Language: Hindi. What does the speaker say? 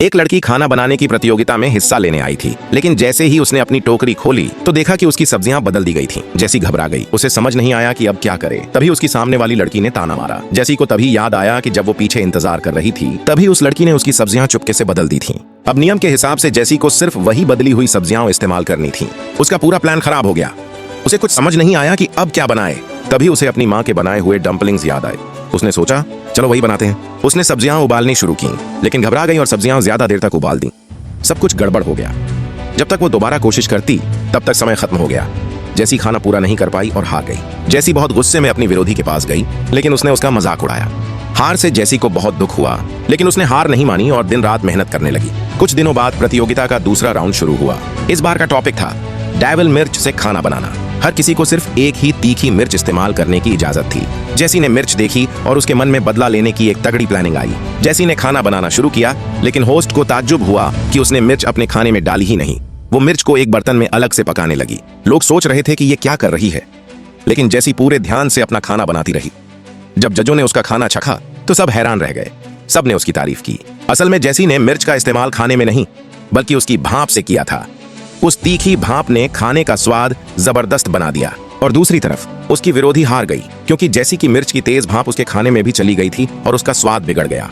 एक लड़की खाना बनाने की प्रतियोगिता में हिस्सा लेने आई थी, लेकिन जैसे ही उसने अपनी टोकरी खोली तो देखा कि उसकी सब्जियां बदल दी गई थीं। जैसी घबरा गई, उसे समझ नहीं आया कि अब क्या करे। तभी उसकी सामने वाली लड़की ने ताना मारा। जैसी को तभी याद आया कि जब वो पीछे इंतजार कर रही थी तभी उस लड़की ने उसकी सब्जियां चुपके से बदल दी थीं। अब नियम के हिसाब से जैसी को सिर्फ वही बदली हुई सब्जियां इस्तेमाल करनी थी। उसका पूरा प्लान खराब हो गया। उसे कुछ समझ नहीं आया कि अब क्या बनाए। तभी उसे अपनी माँ के बनाए हुए डम्पलिंग्स याद आए। उसने सोचा चलो वही बनाते हैं। उसने सब्जियां उबालनी शुरू की, लेकिन घबरा गई और सब्जियां ज्यादा देर तक उबाल दी। सब कुछ गड़बड़ हो गया। जब तक वो दोबारा कोशिश करती तब तक समय खत्म हो गया। जैसी खाना पूरा नहीं कर पाई और हार गई। जैसी बहुत गुस्से में अपनी विरोधी के पास गई, लेकिन उसने उसका मजाक उड़ाया। हार से जैसी को बहुत दुख हुआ, लेकिन उसने हार नहीं मानी और दिन रात मेहनत करने लगी। कुछ दिनों बाद प्रतियोगिता का दूसरा राउंड शुरू हुआ। इस बार का टॉपिक था डेविल मिर्च से खाना बनाना। हर किसी को सिर्फ एक ही तीखी मिर्च इस्तेमाल करने की इजाजत थी। जैसी ने मिर्च देखी और उसके मन में बदला लेने की एक तगड़ी प्लानिंग आई। जैसी ने खाना बनाना शुरू किया, लेकिन होस्ट को ताज्जुब हुआ कि उसने मिर्च अपने खाने में डाली ही नहीं। वो मिर्च को एक बर्तन में अलग से पकाने लगी। लोग सोच रहे थे कि ये क्या कर रही है, लेकिन जैसी पूरे ध्यान से अपना खाना बनाती रही। जब जजों ने उसका खाना चखा तो सब हैरान रह गए। सबने उसकी तारीफ की। असल में जैसी ने मिर्च का इस्तेमाल खाने में नहीं, बल्कि उसकी भाप से किया था। उस तीखी भाप ने खाने का स्वाद जबरदस्त बना दिया। और दूसरी तरफ उसकी विरोधी हार गई, क्योंकि जैसी की मिर्च की तेज भाप उसके खाने में भी चली गई थी और उसका स्वाद बिगड़ गया।